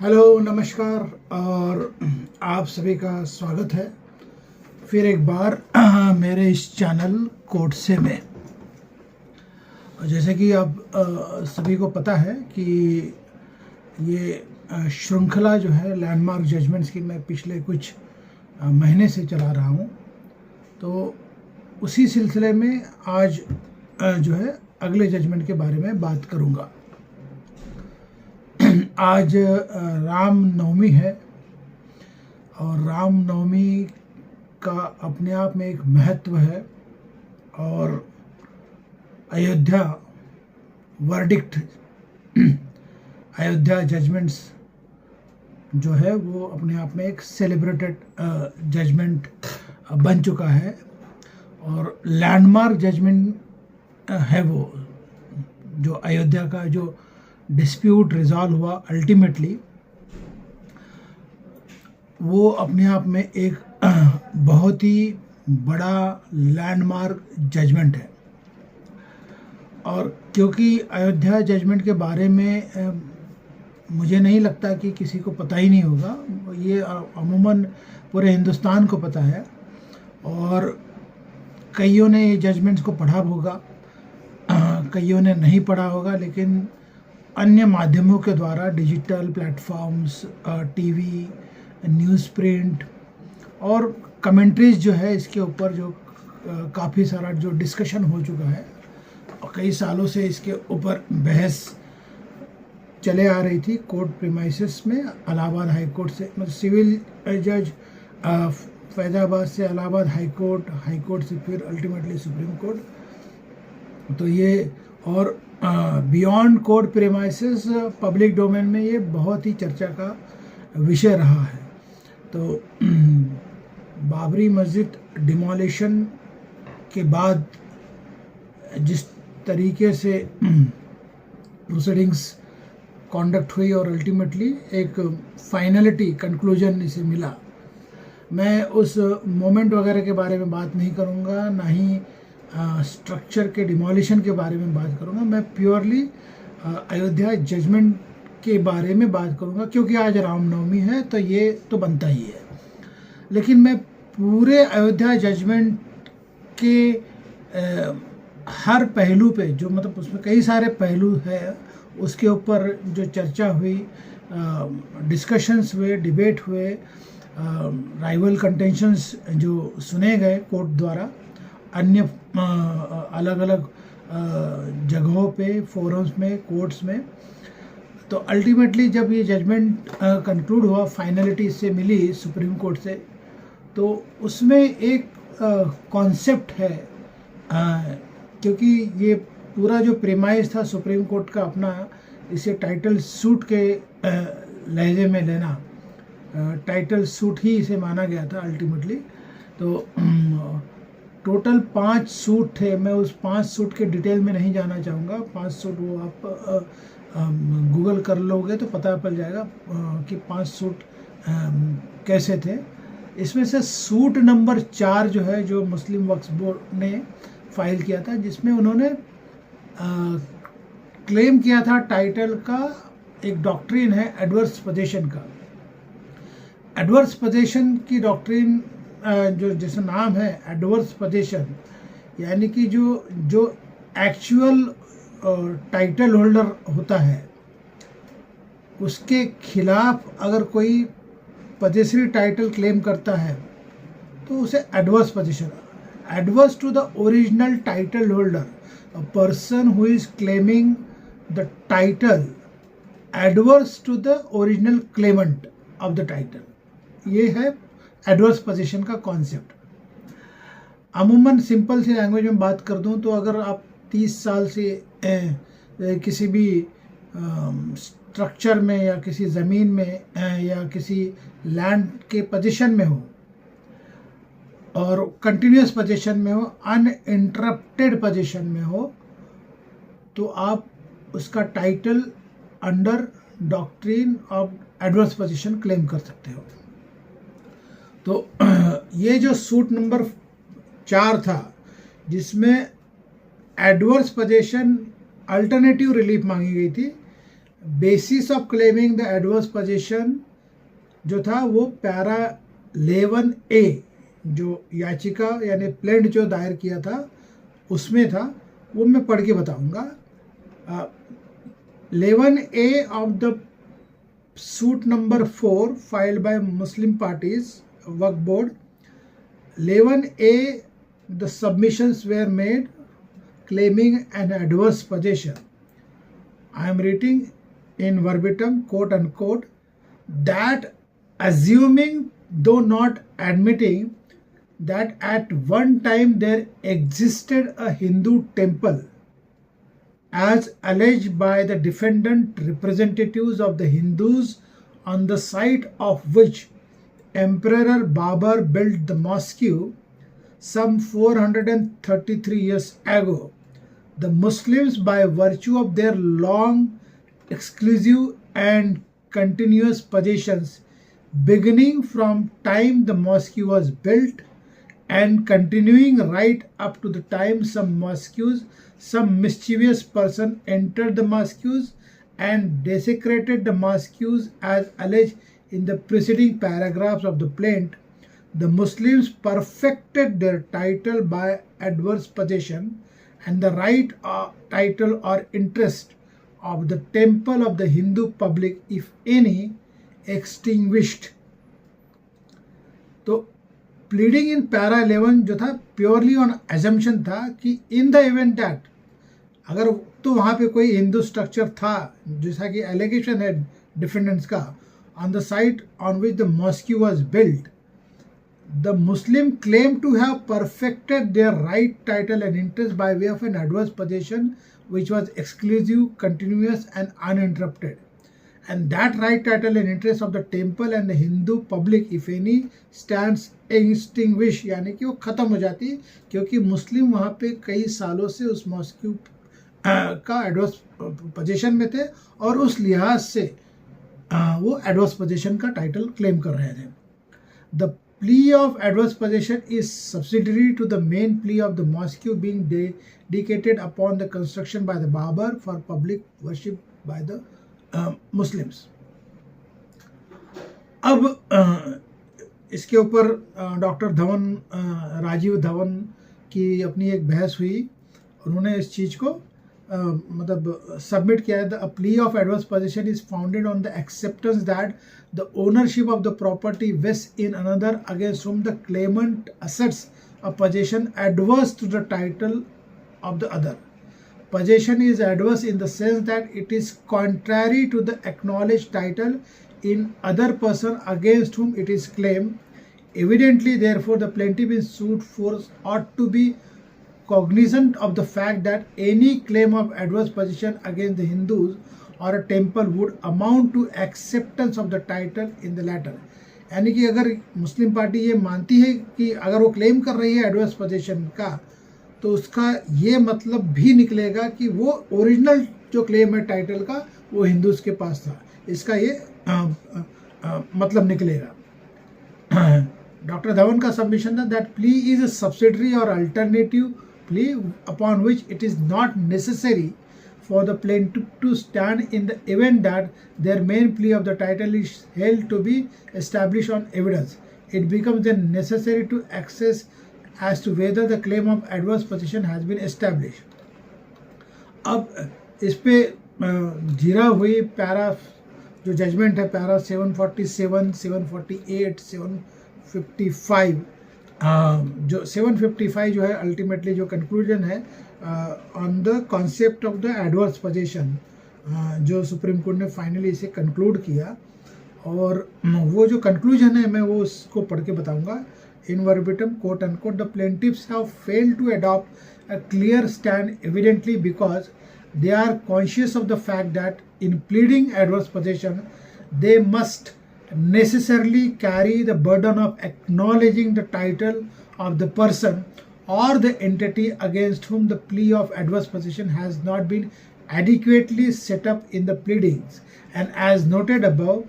Hello, नमस्कार और आप सभी का स्वागत है फिर एक बार मेरे इस चैनल कोर्टसे में। जैसे कि आप सभी को पता है कि ये श्रृंखला जो है लैंडमार्क जजमेंट्स की मैं पिछले कुछ महीने से चला रहा हूँ। तो उसी सिलसिले में आज जो है अगले जजमेंट के बारे में बात करूँगा। आज राम नवमी है और राम नवमी का अपने आप में एक महत्व है और अयोध्या वर्डिक्ट अयोध्या जजमेंट्स जो है वो अपने आप में एक सेलिब्रेटेड जजमेंट बन चुका है और लैंडमार्क जजमेंट है वो जो अयोध्या का जो डिस्प्यूट रिजॉल्व हुआ अल्टीमेटली वो अपने आप में एक बहुत ही बड़ा लैंडमार्क जजमेंट है। और क्योंकि अयोध्या जजमेंट के बारे में मुझे नहीं लगता कि किसी को पता ही नहीं होगा, ये अमूमन पूरे हिंदुस्तान को पता है और कईयों ने ये जजमेंट्स को पढ़ा होगा, कईयों ने नहीं पढ़ा होगा, लेकिन अन्य माध्यमों के द्वारा digital platforms, TV, news print और कमेंट्रीज जो है इसके ऊपर जो काफ़ी सारा जो डिस्कशन हो चुका है और कई सालों से इसके ऊपर बहस चले आ रही थी कोर्ट प्रीमाइसेस में। इलाहाबाद हाई कोर्ट से मतलब सिविल जज फैज़ाबाद से इलाहाबाद हाई कोर्ट से फिर अल्टीमेटली सुप्रीम कोर्ट। तो ये और beyond court premises public domain में ये बहुत ही चर्चा का विषय रहा है। तो बाबरी मस्जिद डिमोलिशन के बाद जिस तरीके से प्रोसीडिंग्स कॉन्डक्ट हुई और अल्टीमेटली एक फाइनलिटी कंक्लूजन इसे मिला, मैं उस मोमेंट वगैरह के बारे में बात नहीं करूँगा, ना ही स्ट्रक्चर के डिमोलिशन के बारे में बात करूँगा। मैं प्योरली अयोध्या जजमेंट के बारे में बात करूँगा क्योंकि आज रामनवमी है तो ये तो बनता ही है। लेकिन मैं पूरे अयोध्या जजमेंट के हर पहलू पे जो मतलब उसमें कई सारे पहलू है उसके ऊपर जो चर्चा हुई, डिस्कशंस हुए, डिबेट हुए, राइवल कंटेंशंस जो सुने गए कोर्ट द्वारा अन्य अलग अलग जगहों पे, फोरम्स में, कोर्ट्स में। तो अल्टीमेटली जब ये जजमेंट कंक्लूड हुआ, फाइनलिटी इससे मिली सुप्रीम कोर्ट से, तो उसमें एक कॉन्सेप्ट है क्योंकि ये पूरा जो प्रीमाइस था सुप्रीम कोर्ट का अपना इसे टाइटल सूट के लहजे में लेना, टाइटल सूट ही इसे माना गया था अल्टीमेटली। तो टोटल 5 सूट थे। मैं उस 5 सूट के डिटेल में नहीं जाना चाहूँगा। 5 सूट वो आप गूगल कर लोगे तो पता चल जाएगा कि 5 सूट कैसे थे। इसमें से सूट नंबर 4 जो है जो मुस्लिम वक्फ बोर्ड ने फाइल किया था, जिसमें उन्होंने क्लेम किया था टाइटल का एक डॉक्ट्रिन है एडवर्स पोजेशन का। एडवर्स पोजेशन की डॉक्ट्रिन जो जैसा नाम है एडवर्स पोजेशन, यानी कि जो एक्चुअल टाइटल होल्डर होता है उसके खिलाफ अगर कोई पजेसरी टाइटल क्लेम करता है तो उसे adverse possession, adverse to the original title holder, a person who is claiming the title adverse to the original claimant of the title. ये है एडवर्स पोजीशन का कॉन्सेप्ट। अमूमन सिंपल सी लैंग्वेज में बात कर दूं तो अगर आप 30 साल से किसी भी स्ट्रक्चर में या किसी ज़मीन में या किसी लैंड के पोजीशन में हो और कंटिन्यूस पोजीशन में हो, अनइंटरप्टेड पोजीशन में हो, तो आप उसका title under doctrine of adverse position claim कर सकते हो। तो ये जो सूट नंबर 4 था जिसमें एडवर्स पोजीशन अल्टरनेटिव रिलीफ मांगी गई थी, basis of claiming the adverse position जो था वो पैरा 11A जो याचिका यानी प्लेंट जो दायर किया था उसमें था, वो मैं पढ़ के बताऊंगा। 11A of the suit number 4 filed by Muslim parties Waqf board. 11A, the submissions were made claiming an adverse possession. I am reading in verbatim, quote unquote, that assuming, though not admitting, that at one time there existed a Hindu temple as alleged by the defendant representatives of the Hindus, on the site of which Emperor Babur built the mosque some 433 years ago. The Muslims, by virtue of their long, exclusive and continuous possessions, beginning from time the mosque was built and continuing right up to the time some mischievous person entered the mosques and desecrated the mosques as alleged in the preceding paragraphs of the plaint, the Muslims perfected their title by adverse possession, and the right title or interest of the temple of the Hindu public, if any, extinguished. तो pleading in para 11 जो था purely on assumption था कि in the event that अगर तो वहाँ पे कोई हिंदू स्ट्रक्चर था जैसा कि एलिगेशन है डिफेंडेंट्स का, on the site on which the mosque was built, the Muslim claim to have perfected their right title and interest by way of an adverse position which was exclusive, continuous and uninterrupted, and that right title and interest of the temple and the Hindu public, if any, stands extinguished, यानी कि वो ख़त्म हो जाती है क्योंकि मुस्लिम वहाँ पे कई सालों से उस मॉस्क का एडवर्स पोजीशन में थे और उस लिहाज से वो एडवर्स पोजीशन का टाइटल क्लेम कर रहे थे। The plea of adverse possession is subsidiary to the main plea of the mosque being dedicated upon the construction by the Babur for public worship by the Muslims. अब इसके ऊपर doctor Dhawan, Rajiv Dhawan की अपनी एक बहस हुई, उन्होंने इस चीज़ को मतलब सबमिट किया है। The plea of adverse position is founded on the acceptance that the ownership of the property vests in another against whom the claimant asserts a possession adverse to the title of the other. Possession is adverse in the sense that it is contrary to the acknowledged title in other person against whom it is claimed. Evidently, therefore, the plaintiff in suit force ought to be cognizant of the fact that any claim of adverse possession against the Hindus or a temple would amount to acceptance of the title in the latter. यानी कि अगर Muslim party ये मानती है कि अगर वो claim कर रही है एडवर्स पोजीशन का, तो उसका ये मतलब भी निकलेगा कि वो ओरिजिनल जो क्लेम है टाइटल का वो हिंदूज के पास था, इसका ये मतलब निकलेगा। डॉक्टर धवन का सबमिशन था that plea is a subsidiary और alternative plea upon which it is not necessary for the plaintiff to stand in the event that their main plea of the title is held to be established on evidence. It becomes then necessary to access as to whether the claim of adverse possession has been established. अब इस पे जीरा हुई para जो judgement है para 747, 748, 755, जो 755 जो है अल्टीमेटली जो कंक्लूजन है on the concept of the adverse position, जो सुप्रीम कोर्ट ने फाइनली इसे कंक्लूड किया, और वो जो कंक्लूजन है मैं वो उसको पढ़ के बताऊंगा in verbatim, quote unquote, the plaintiffs have failed to adopt a clear stand evidently because they are conscious of the fact that in pleading adverse possession they must necessarily carry the burden of acknowledging the title of the person or the entity against whom the plea of adverse possession has not been adequately set up in the pleadings, and as noted above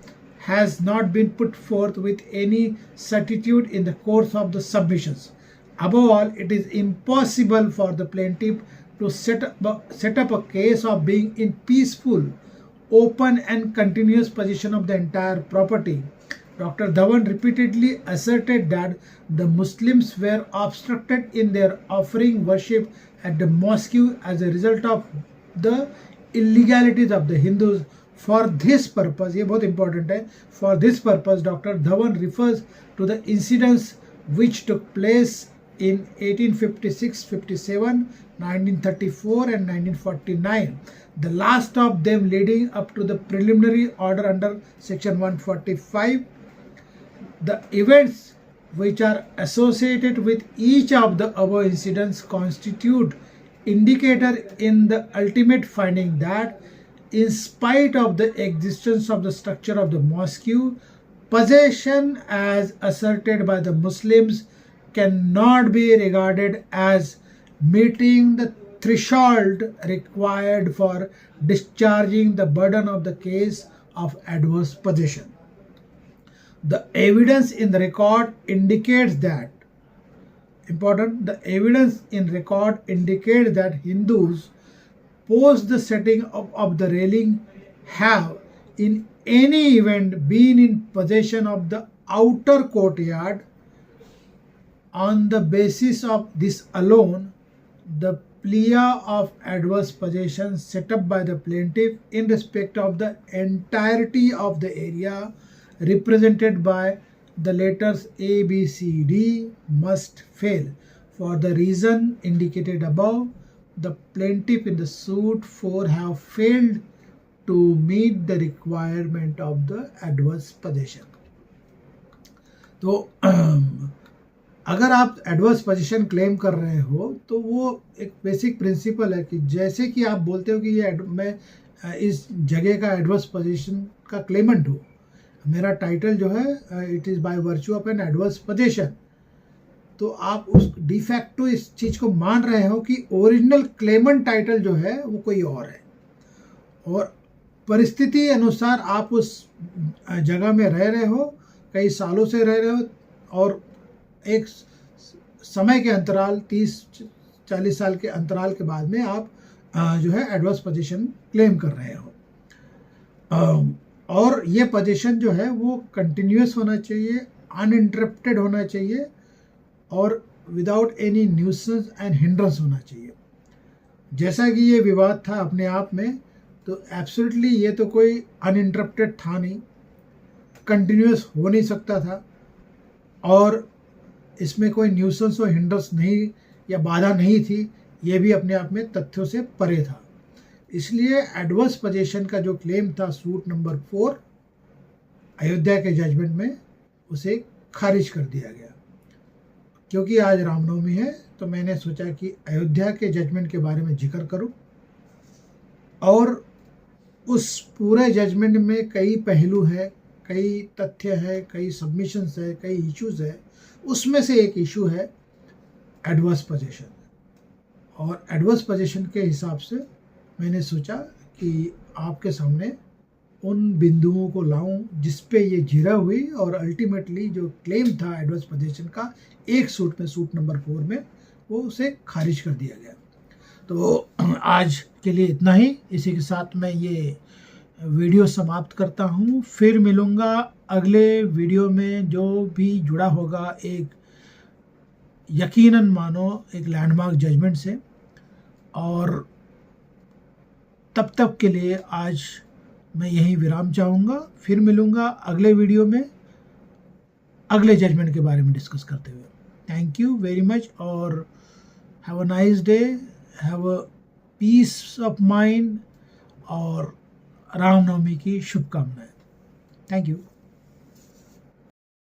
has not been put forth with any certitude in the course of the submissions. Above all, it is impossible for the plaintiff to set up a case of being in peaceful open and continuous possession of the entire property. Dr. Dhawan repeatedly asserted that the Muslims were obstructed in their offering worship at the mosque as a result of the illegalities of the Hindus. For this purpose, ये बहुत important है, for this purpose Dr. Dhawan refers to the incidents which took place in 1856, 57, 1934 and 1949, the last of them leading up to the preliminary order under section 145. The events which are associated with each of the above incidents constitute indicator in the ultimate finding that in spite of the existence of the structure of the mosque, possession as asserted by the Muslims cannot be regarded as meeting the threshold required for discharging the burden of the case of adverse possession. The evidence in the record indicates that, the evidence in record indicates that Hindus post the setting of the railing have in any event been in possession of the outer courtyard. On the basis of this alone, the plea of adverse possession set up by the plaintiff in respect of the entirety of the area represented by the letters A, B, C, D must fail. For the reason indicated above, the plaintiff in the suit 4 have failed to meet the requirement of the adverse possession. तो अगर आप adverse position claim कर रहे हो तो वो एक basic principle है कि जैसे कि आप बोलते हो कि ये मैं इस जगह का एडवर्स पोजीशन का क्लेमेंट हूँ, मेरा टाइटल जो है it is by virtue of an adverse position, तो आप उस डिफैक्टो इस चीज़ को मान रहे हो कि ओरिजिनल क्लेमेंट टाइटल जो है वो कोई और है, और परिस्थिति अनुसार आप उस जगह में रह रहे हो, कई सालों से रह रहे हो, और एक समय के अंतराल 30-40 साल के अंतराल के बाद में आप जो है एडवर्स पोजीशन क्लेम कर रहे हो, और ये पोजीशन जो है वो कंटिन्यूस होना चाहिए, अनइंटरप्टेड होना चाहिए और without any nuisance and hindrance होना चाहिए। जैसा कि ये विवाद था अपने आप में, तो एब्सोल्युटली ये तो कोई अनइंटरप्टेड था नहीं, कंटिन्यूस हो नहीं सकता था, और इसमें कोई न्यूसेंस और हिंड्रेंस नहीं या बाधा नहीं थी, ये भी अपने आप में तथ्यों से परे था। इसलिए एडवर्स पोजीशन का जो क्लेम था सूट नंबर 4 अयोध्या के जजमेंट में, उसे खारिज कर दिया गया। क्योंकि आज रामनवमी है तो मैंने सोचा कि अयोध्या के जजमेंट के बारे में जिक्र करूं, और उस पूरे जजमेंट में कई पहलू है, कई तथ्य है, कई सबमिशंस है, कई इश्यूज है। उसमें से एक इशू है एडवर्स पोजीशन, और एडवर्स पोजीशन के हिसाब से मैंने सोचा कि आपके सामने उन बिंदुओं को लाऊं जिस पे ये जीरा हुई, और अल्टीमेटली जो क्लेम था एडवर्स पोजीशन का एक सूट में, सूट नंबर 4 में, वो उसे खारिज कर दिया गया। तो आज के लिए इतना ही। इसी के साथ मैं ये वीडियो समाप्त करता हूँ। फिर मिलूँगा अगले वीडियो में, जो भी जुड़ा होगा एक यकीनन मानो एक लैंडमार्क जजमेंट से, और तब तक के लिए आज मैं यहीं विराम चाहूँगा। फिर मिलूँगा अगले वीडियो में अगले जजमेंट के बारे में डिस्कस करते हुए। थैंक यू वेरी मच, और have a nice day, have a peace of mind, और रामनवमी की शुभकामनाएं। Thank you.